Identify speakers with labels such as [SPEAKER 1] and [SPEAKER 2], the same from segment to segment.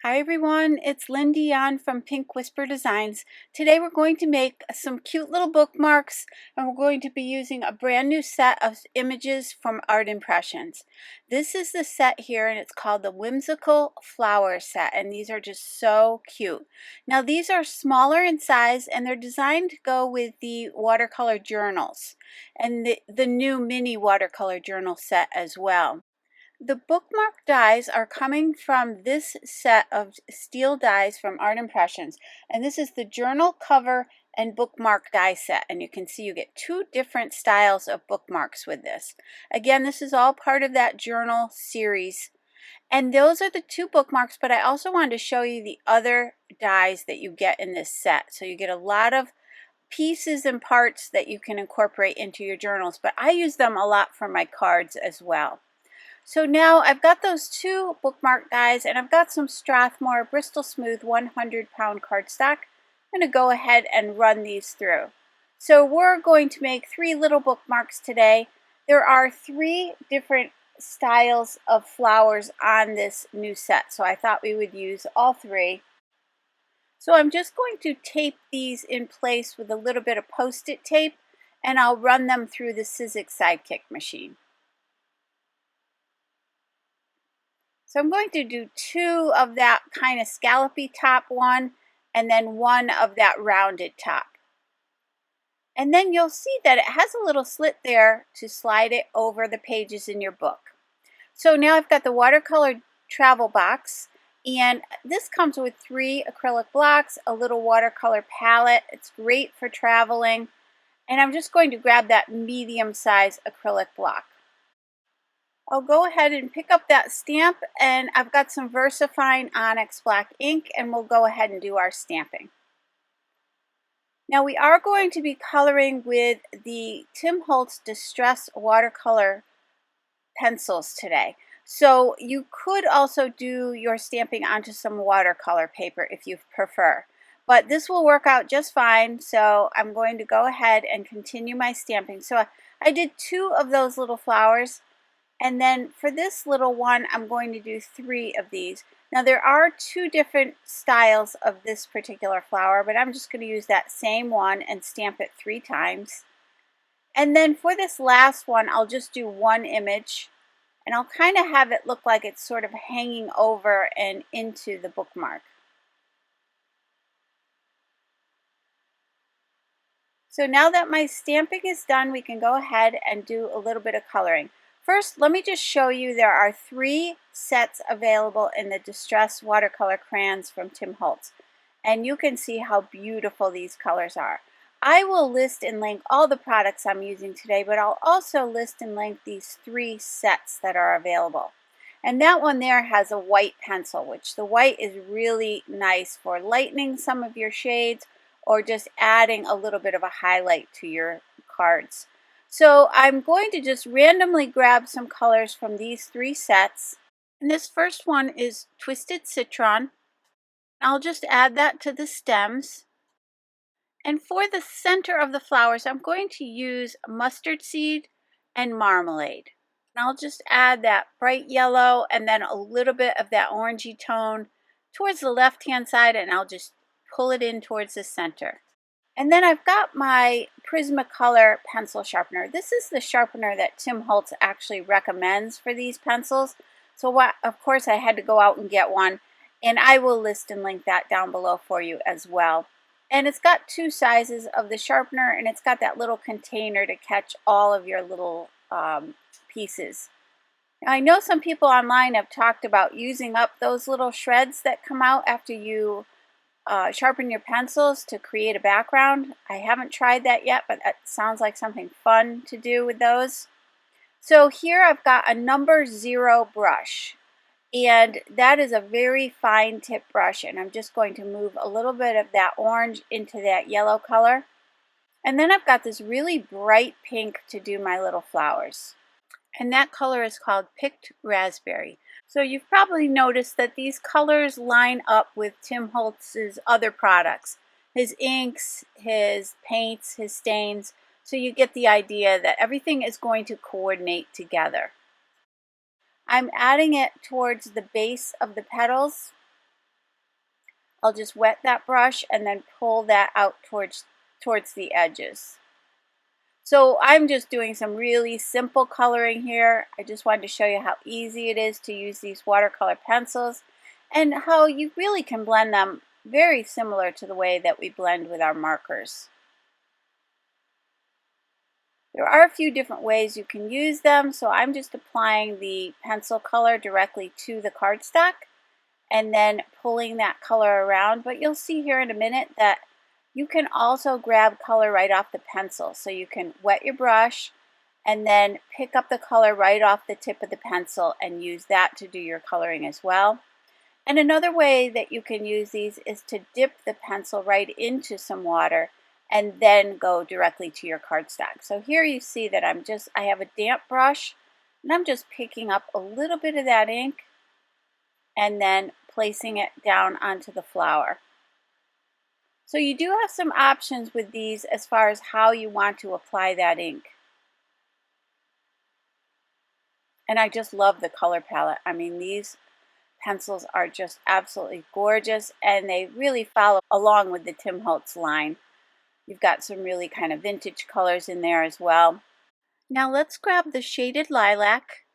[SPEAKER 1] Hi everyone, it's Lynn Dion from Pink Whisper Designs. Today we're going to make some cute little bookmarks, and we're going to be using a brand new set of images from Art Impressions. This is the set here, and it's called the Whimsical Flower Set, and these are just so cute. Now these are smaller in size, and they're designed to go with the watercolor journals and the new mini watercolor journal set as well. The bookmark dies are coming from this set of steel dies from Art Impressions, and this is the journal cover and bookmark die set, and you can see you get two different styles of bookmarks with this. Again, this is all part of that journal series, and those are the two bookmarks, but I also wanted to show you the other dies that you get in this set. So you get a lot of pieces and parts that you can incorporate into your journals, but I use them a lot for my cards as well. So now I've got those two bookmark dies, and I've got some Strathmore Bristol Smooth 100-pound cardstock. I'm going to go ahead and run these through. So we're going to make 3 little bookmarks today. There are 3 different styles of flowers on this new set, so I thought we would use all 3. So I'm just going to tape these in place with a little bit of Post-it tape, and I'll run them through the Sizzix Sidekick machine. So I'm going to do 2 of that kind of scallopy top one, and then 1 of that rounded top. And then you'll see that it has a little slit there to slide it over the pages in your book. So now I've got the watercolor travel box, and this comes with 3 acrylic blocks, a little watercolor palette. It's great for traveling. And I'm just going to grab that medium size acrylic block. I'll go ahead and pick up that stamp, and I've got some Versafine Onyx black ink, and we'll go ahead and do our stamping. Now we are going to be coloring with the Tim Holtz Distress watercolor pencils today. So you could also do your stamping onto some watercolor paper if you prefer. But this will work out just fine, so I'm going to go ahead and continue my stamping. So I did 2 of those little flowers. And then for this little one, I'm going to do 3 of these. Now there are 2 different styles of this particular flower, but I'm just going to use that same one and stamp it 3 times. And then for this last one, I'll just do 1 image, and I'll kind of have it look like it's sort of hanging over and into the bookmark. So now that my stamping is done, we can go ahead and do a little bit of coloring. First, let me just show you there are 3 sets available in the Distress watercolor crayons from Tim Holtz. And you can see how beautiful these colors are. I will list and link all the products I'm using today, but I'll also list and link these 3 sets that are available. And that one there has a white pencil, which the white is really nice for lightening some of your shades or just adding a little bit of a highlight to your cards. So I'm going to just randomly grab some colors from these 3 sets. And this first one is Twisted Citron. I'll just add that to the stems. And for the center of the flowers, I'm going to use mustard seed and marmalade. And I'll just add that bright yellow and then a little bit of that orangey tone towards the left-hand side, and I'll just pull it in towards the center. And then I've got my Prismacolor pencil sharpener. This is the sharpener that Tim Holtz actually recommends for these pencils. So of course I had to go out and get one, and I will list and link that down below for you as well. And it's got 2 sizes of the sharpener, and it's got that little container to catch all of your little pieces. Now I know some people online have talked about using up those little shreds that come out after you sharpen your pencils to create a background. I haven't tried that yet, but that sounds like something fun to do with those. So here I've got a number 0 brush, and that is a very fine tip brush, and I'm just going to move a little bit of that orange into that yellow color. And then I've got this really bright pink to do my little flowers, and that color is called Picked Raspberry. So you've probably noticed that these colors line up with Tim Holtz's other products, his inks, his paints, his stains. So you get the idea that everything is going to coordinate together. I'm adding it towards the base of the petals, I'll just wet that brush and then pull that out towards the edges. So I'm just doing some really simple coloring here. I just wanted to show you how easy it is to use these watercolor pencils and how you really can blend them very similar to the way that we blend with our markers. There are a few different ways you can use them, so I'm just applying the pencil color directly to the cardstock and then pulling that color around. But you'll see here in a minute that you can also grab color right off the pencil. So you can wet your brush and then pick up the color right off the tip of the pencil and use that to do your coloring as well. And another way that you can use these is to dip the pencil right into some water and then go directly to your cardstock. So here you see that I have a damp brush and I'm just picking up a little bit of that ink and then placing it down onto the flower. So you do have some options with these as far as how you want to apply that ink. And I just love the color palette. I mean, these pencils are just absolutely gorgeous and they really follow along with the Tim Holtz line. You've got some really kind of vintage colors in there as well. Now let's grab the shaded lilac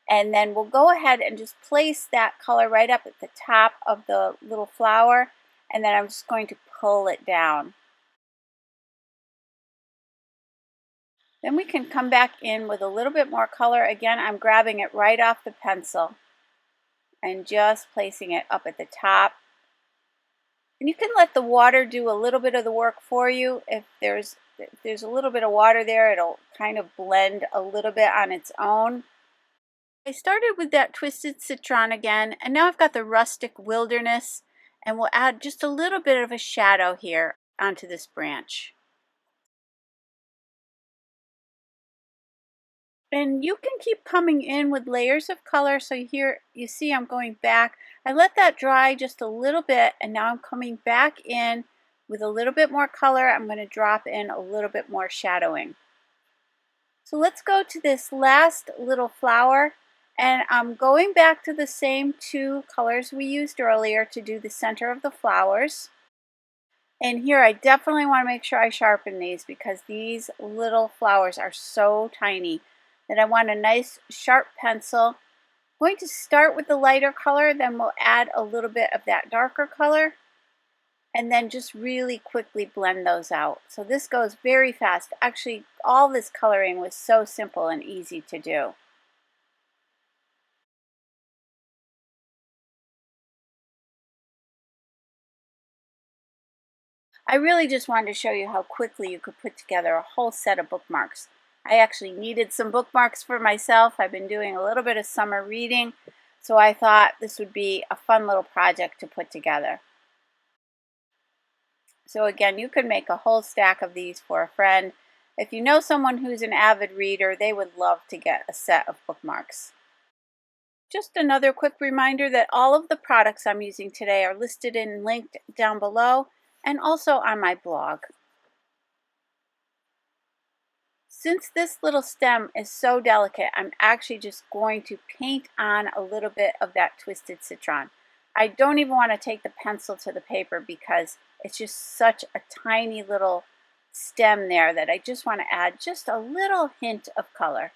[SPEAKER 1] and then we'll go ahead and just place that color right up at the top of the little flower, and then I'm just going to pull it down. Then we can come back in with a little bit more color. Again, I'm grabbing it right off the pencil and just placing it up at the top. And you can let the water do a little bit of the work for you. If there's a little bit of water there, it'll kind of blend a little bit on its own. I started with that twisted citron again, and now I've got the rustic wilderness, and we'll add just a little bit of a shadow here onto this branch. And you can keep coming in with layers of color. So here you see I'm going back. I let that dry just a little bit, and now I'm coming back in with a little bit more color. I'm going to drop in a little bit more shadowing. So let's go to this last little flower, and I'm going back to the same two colors we used earlier to do the center of the flowers. And here I definitely want to make sure I sharpen these because these little flowers are so tiny that I want a nice sharp pencil. I'm going to start with the lighter color, then we'll add a little bit of that darker color, and then just really quickly blend those out. So this goes very fast. Actually, all this coloring was so simple and easy to do. I really just wanted to show you how quickly you could put together a whole set of bookmarks. I actually needed some bookmarks for myself. I've been doing a little bit of summer reading, so I thought this would be a fun little project to put together. So again, you could make a whole stack of these for a friend. If you know someone who's an avid reader, they would love to get a set of bookmarks. Just another quick reminder that all of the products I'm using today are listed and linked down below and also on my blog. Since this little stem is so delicate, I'm actually just going to paint on a little bit of that twisted citron. I don't even want to take the pencil to the paper because it's just such a tiny little stem there that I just want to add just a little hint of color.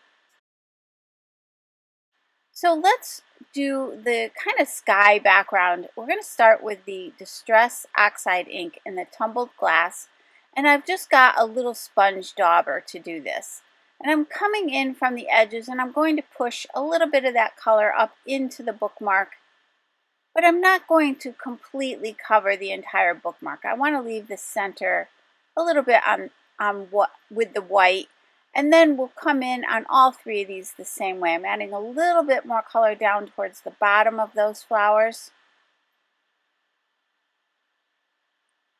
[SPEAKER 1] So let's do the kind of sky background. We're going to start with the Distress Oxide ink in the Tumbled glass. And I've just got a little sponge dauber to do this. And I'm coming in from the edges and I'm going to push a little bit of that color up into the bookmark. But I'm not going to completely cover the entire bookmark. I want to leave the center a little bit with the white. And then we'll come in on all three of these the same way. I'm adding a little bit more color down towards the bottom of those flowers.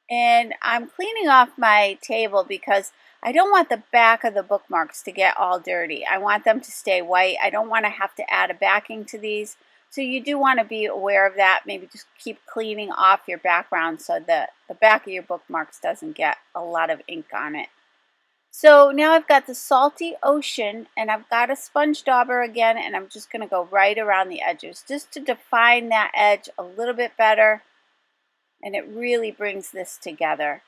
[SPEAKER 1] And I'm cleaning off my table because I don't want the back of the bookmarks to get all dirty. I want them to stay white. I don't want to have to add a backing to these. So you do want to be aware of that. Maybe just keep cleaning off your background so that the back of your bookmarks doesn't get a lot of ink on it. So now I've got the Salty Ocean and I've got a sponge dauber again, and I'm just going to go right around the edges just to define that edge a little bit better. and it really brings this together.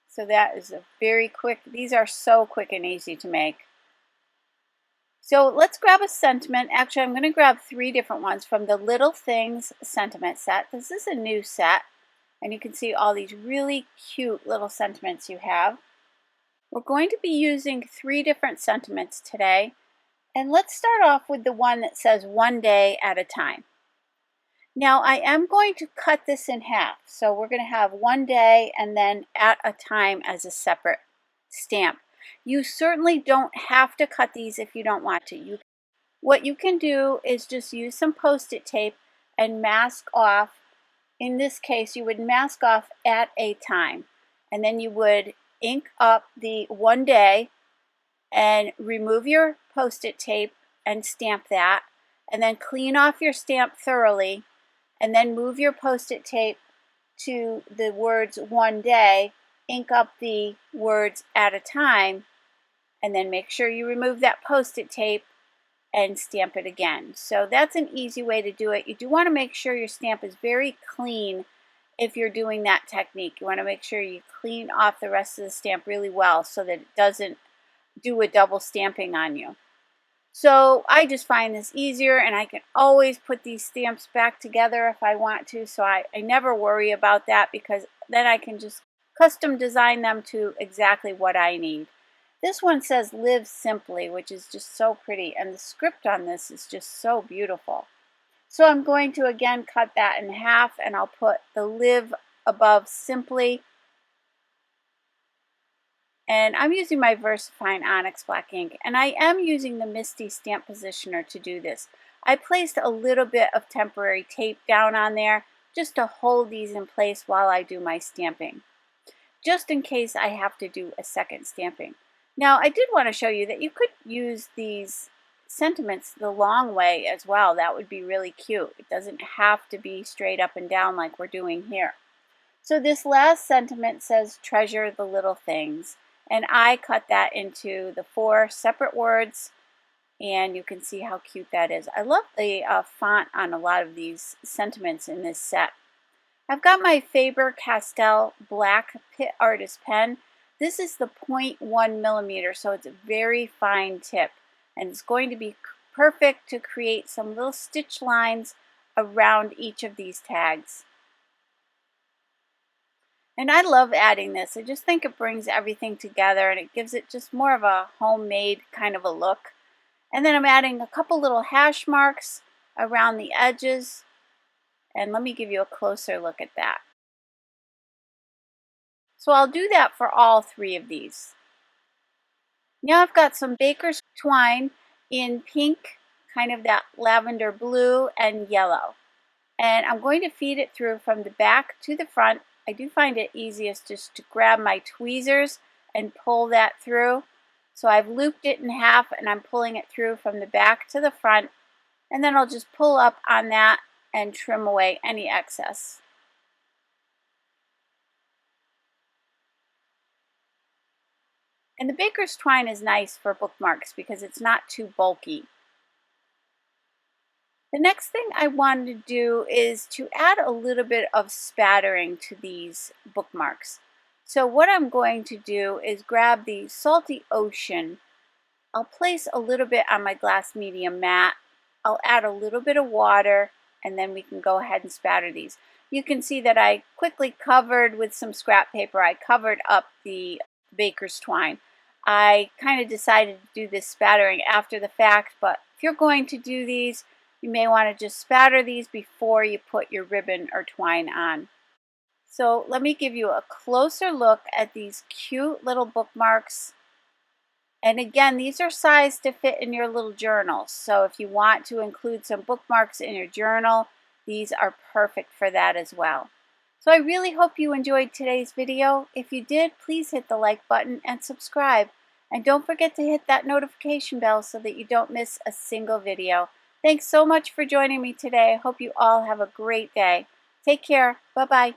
[SPEAKER 1] So that is a very quick, these are so quick and easy to make. So let's grab a sentiment. Actually, I'm going to grab 3 different ones from the Little Things sentiment set. This is a new set, and you can see all these really cute little sentiments you have. We're going to be using 3 different sentiments today, and let's start off with the one that says one day at a time. Now I am going to cut this in half, so we're going to have one day and then at a time as a separate stamp. You certainly don't have to cut these if you don't want to. What you can do is just use some Post-it tape and mask off. In this case, you would mask off at a time, and then you would ink up the one day and remove your Post-it tape and stamp that, and then clean off your stamp thoroughly, and then move your Post-it tape to the words one day, ink up the words at a time, and then make sure you remove that Post-it tape and stamp it again. So that's an easy way to do it. You do want to make sure your stamp is very clean if you're doing that technique. You want to make sure you clean off the rest of the stamp really well so that it doesn't do a double stamping on you. So I just find this easier, and I can always put these stamps back together if I want to, so I never worry about that, because then I can just custom design them to exactly what I need. This one says Live Simply, which is just so pretty, and the script on this is just so beautiful. So I'm going to again cut that in half, and I'll put the Live above Simply. And I'm using my Versafine Onyx black ink, and I am using the MISTI stamp positioner to do this. I placed a little bit of temporary tape down on there just to hold these in place while I do my stamping, just in case I have to do a second stamping. Now, I did want to show you that you could use these sentiments the long way as well. That would be really cute. It doesn't have to be straight up and down like we're doing here. So this last sentiment says treasure the little things, and I cut that into the 4 separate words, and you can see how cute that is. I love the font on a lot of these sentiments in this set. I've got my Faber-Castell black Pitt artist pen. This is the 0.1 millimeter, so it's a very fine tip, and it's going to be perfect to create some little stitch lines around each of these tags. And I love adding this. I just think it brings everything together, and it gives it just more of a homemade kind of a look. And then I'm adding a couple little hash marks around the edges, and let me give you a closer look at that. So I'll do that for all 3 of these. Now I've got some Baker's twine in pink, kind of that lavender blue, and yellow. And I'm going to feed it through from the back to the front. I do find it easiest just to grab my tweezers and pull that through. So I've looped it in half, and I'm pulling it through from the back to the front. And then I'll just pull up on that and trim away any excess. And the Baker's twine is nice for bookmarks because it's not too bulky. The next thing I wanted to do is to add a little bit of spattering to these bookmarks. So what I'm going to do is grab the Salty Ocean. I'll place a little bit on my glass medium mat. I'll add a little bit of water, and then we can go ahead and spatter these. You can see that I quickly covered with some scrap paper. I covered up the Baker's twine. I kind of decided to do this spattering after the fact, but if you're going to do these, you may want to just spatter these before you put your ribbon or twine on. So let me give you a closer look at these cute little bookmarks. And again, these are sized to fit in your little journal. So if you want to include some bookmarks in your journal, these are perfect for that as well. So I really hope you enjoyed today's video. If you did, please hit the like button and subscribe. And don't forget to hit that notification bell so that you don't miss a single video. Thanks so much for joining me today. I hope you all have a great day. Take care. Bye-bye.